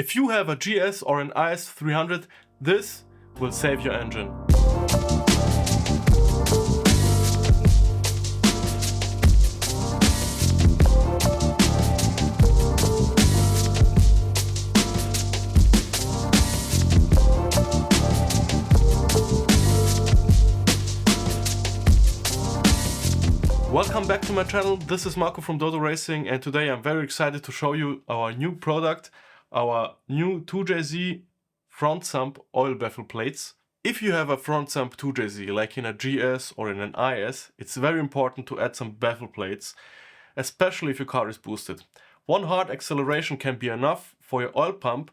If you have a GS or an IS300, this will save your engine. Welcome back to my channel. This is Marco from Dodo Racing, and today I'm very excited to show you our new product, our new 2JZ front sump oil baffle plates. If you have a front sump 2JZ like in a GS or in an IS, it's very important to add some baffle plates, especially if your car is boosted. One hard acceleration can be enough for your oil pump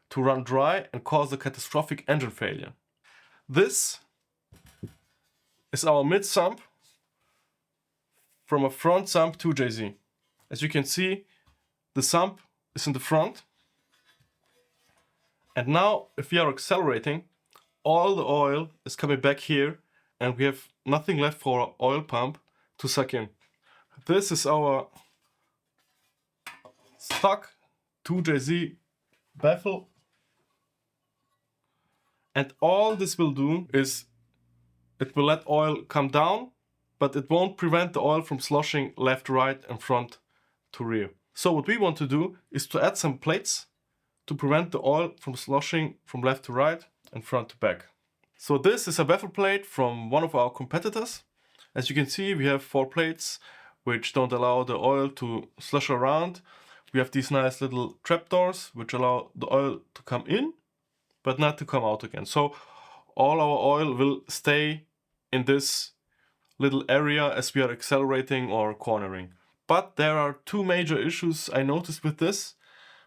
to run dry and cause a catastrophic engine failure. This is our mid sump from a front sump 2JZ. As you can see, the sump is in the front. And now, if we are accelerating, all the oil is coming back here and we have nothing left for our oil pump to suck in. This is our stock 2JZ baffle. And all this will do is it will let oil come down, but it won't prevent the oil from sloshing left, right and front to rear. So what we want to do is to add some plates to prevent the oil from sloshing from left to right and front to back. So this is a baffle plate from one of our competitors. As you can see, we have 4 plates which don't allow the oil to slosh around. We have these nice little trapdoors which allow the oil to come in but not to come out again. So all our oil will stay in this little area as we are accelerating or cornering. But there are 2 major issues I noticed with this.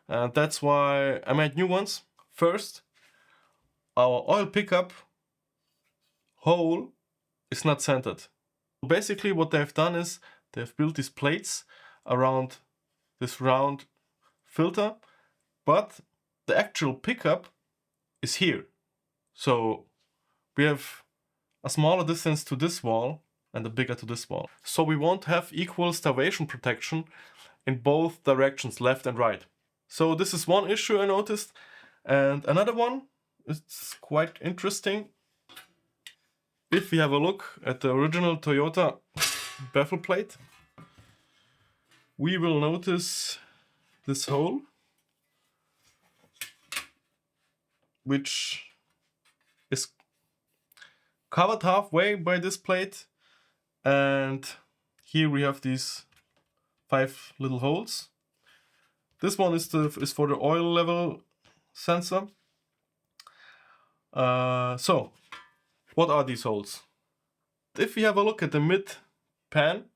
That's why I made new ones. First, our oil pickup hole is not centered. Basically what they've done is they've built these plates around this round filter, but the actual pickup is here. So we have a smaller distance to this wall and a bigger to this wall. So we won't have equal starvation protection in both directions, left and right. So this is one issue I noticed. And another one is quite interesting. If we have a look at the original Toyota baffle plate, we will notice this hole, which is covered halfway by this plate. And here we have these 5 little holes. This one is for the oil level sensor. So, what are these holes? If we have a look at the mid pan,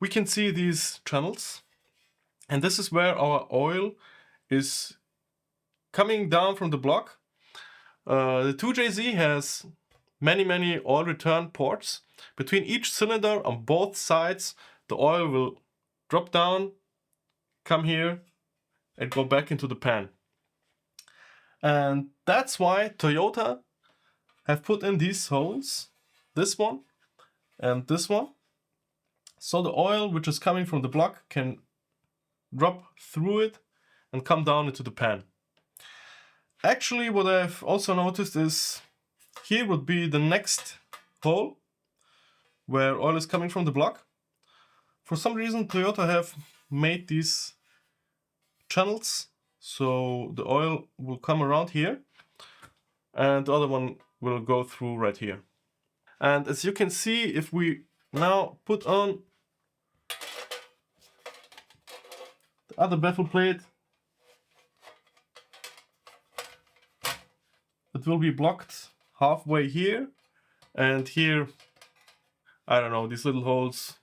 we can see these channels. And this is where our oil is coming down from the block. The 2JZ has many oil return ports. Between each cylinder on both sides, the oil will drop down, come here, and go back into the pan. And that's why Toyota have put in these holes, this one and this one, so the oil which is coming from the block can drop through it and come down into the pan. Actually, what I've also noticed is here would be the next hole where oil is coming from the block. For some reason, Toyota have made these channels so the oil will come around here and the other one will go through right here. And as you can see, if we now put on the other baffle plate, it will be blocked halfway here and here. I don't know, these little holes.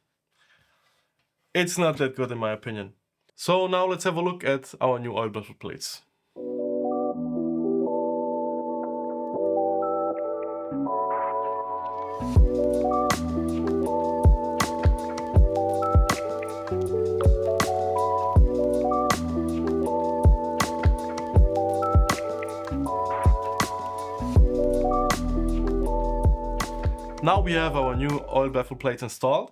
It's not that good in my opinion. So now let's have a look at our new oil baffle plates. Now we have our new oil baffle plate installed,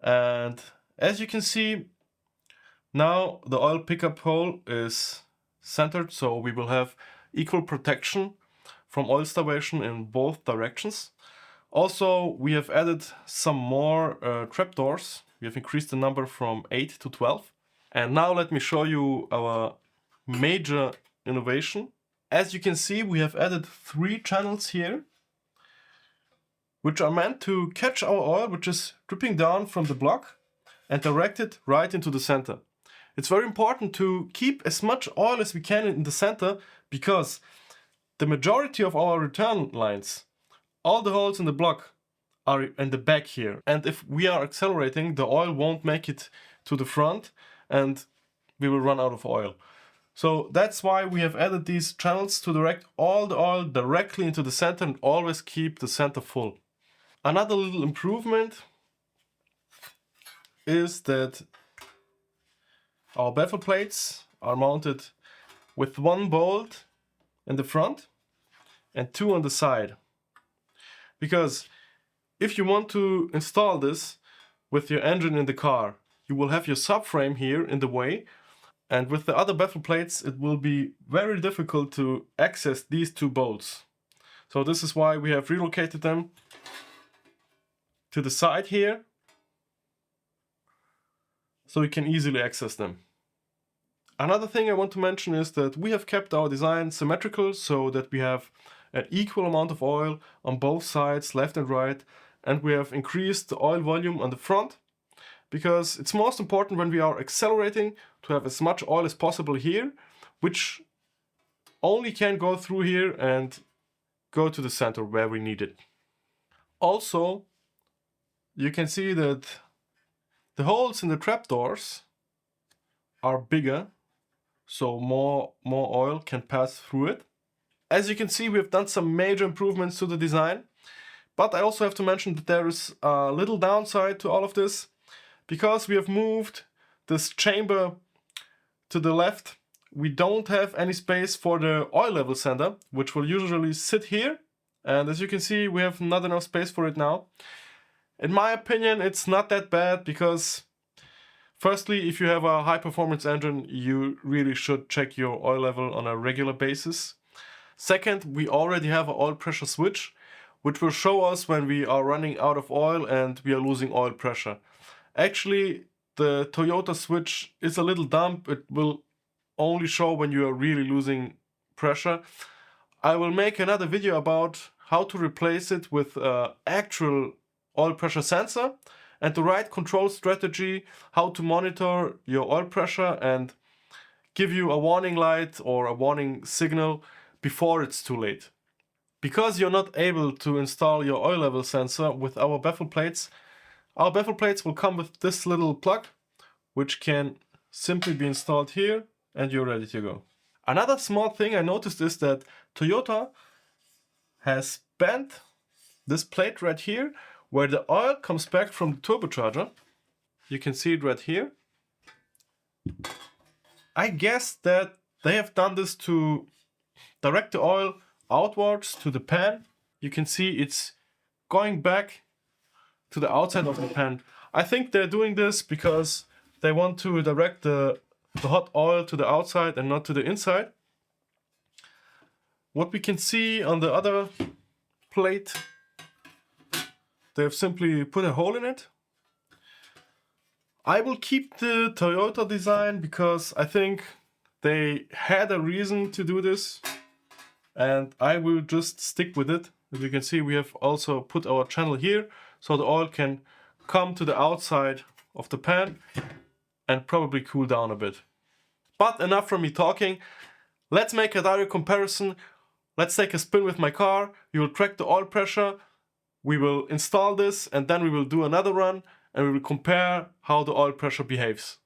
and as you can see, now the oil pickup hole is centered, so we will have equal protection from oil starvation in both directions. Also, we have added some more trapdoors. We have increased the number from 8 to 12. And now let me show you our major innovation. As you can see, we have added 3 channels here, which are meant to catch our oil, which is dripping down from the block, and direct it right into the center. It's very important to keep as much oil as we can in the center, because the majority of our return lines, all the holes in the block, are in the back here. And if we are accelerating, the oil won't make it to the front and we will run out of oil. So that's why we have added these channels to direct all the oil directly into the center and always keep the center full. Another little improvement is that our baffle plates are mounted with 1 bolt in the front and 2 on the side. Because if you want to install this with your engine in the car, you will have your subframe here in the way, and with the other baffle plates it will be very difficult to access these 2 bolts. So this is why we have relocated them to the side here, so we can easily access them. Another thing I want to mention is that we have kept our design symmetrical so that we have an equal amount of oil on both sides, left and right, and we have increased the oil volume on the front, because it's most important when we are accelerating to have as much oil as possible here, which only can go through here and go to the center where we need it. Also, you can see that the holes in the trapdoors are bigger, so more oil can pass through it. As you can see, we have done some major improvements to the design, but I also have to mention that there is a little downside to all of this, because we have moved this chamber to the left. We don't have any space for the oil level sender, which will usually sit here, and as you can see, we have not enough space for it now. In my opinion, it's not that bad, because firstly, if you have a high performance engine, you really should check your oil level on a regular basis. Second, we already have an oil pressure switch, which will show us when we are running out of oil and we are losing oil pressure. Actually, the Toyota switch is a little dumb. It will only show when you are really losing pressure. I will make another video about how to replace it with an actual oil pressure sensor and the right control strategy, how to monitor your oil pressure and give you a warning light or a warning signal before it's too late. Because you're not able to install your oil level sensor with our baffle plates will come with this little plug, which can simply be installed here and you're ready to go. Another small thing I noticed is that Toyota has bent this plate right here, where the oil comes back from the turbocharger. You can see it right here. I guess that they have done this to direct the oil outwards to the pan. You can see it's going back to the outside of the pan. I think they're doing this because they want to direct the hot oil to the outside and not to the inside. What we can see on the other plate, they've simply put a hole in it. I will keep the Toyota design because I think they had a reason to do this, and I will just stick with it. As you can see, we have also put our channel here so the oil can come to the outside of the pan and probably cool down a bit. But enough from me talking. Let's make a direct comparison. Let's take a spin with my car. You will track the oil pressure. We will install this and then we will do another run and we will compare how the oil pressure behaves.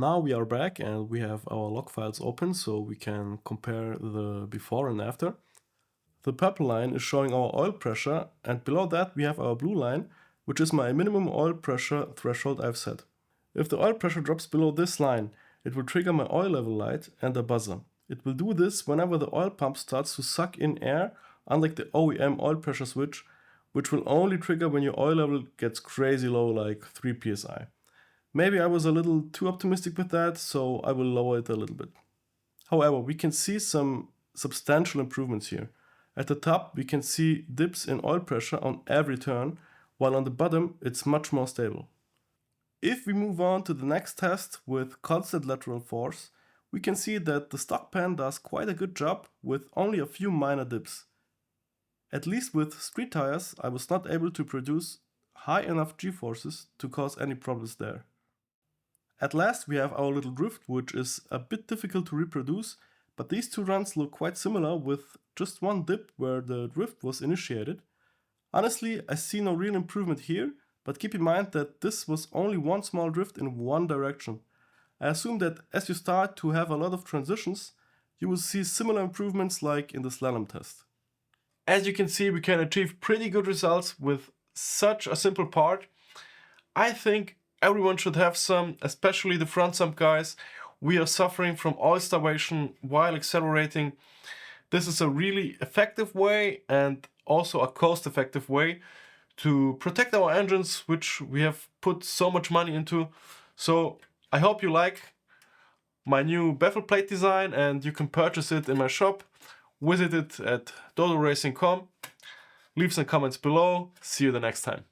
Now we are back and we have our log files open so we can compare the before and after. The purple line is showing our oil pressure, and below that we have our blue line, which is my minimum oil pressure threshold I've set. If the oil pressure drops below this line, it will trigger my oil level light and a buzzer. It will do this whenever the oil pump starts to suck in air, unlike the OEM oil pressure switch, which will only trigger when your oil level gets crazy low, like 3 psi. Maybe I was a little too optimistic with that, so I will lower it a little bit. However, we can see some substantial improvements here. At the top, we can see dips in oil pressure on every turn, while on the bottom, it's much more stable. If we move on to the next test with constant lateral force, we can see that the stock pan does quite a good job with only a few minor dips. At least with street tires, I was not able to produce high enough G-forces to cause any problems there. At last we have our little drift, which is a bit difficult to reproduce, but these two runs look quite similar with just one dip where the drift was initiated. Honestly, I see no real improvement here, but keep in mind that this was only one small drift in one direction. I assume that as you start to have a lot of transitions, you will see similar improvements like in the slalom test. As you can see, we can achieve pretty good results with such a simple part. I think everyone should have some, especially the front sump guys. We are suffering from oil starvation while accelerating. This is a really effective way and also a cost-effective way to protect our engines, which we have put so much money into. So I hope you like my new baffle plate design and you can purchase it in my shop. Visit it at dotoracing.com. Leave some comments below. See you the next time.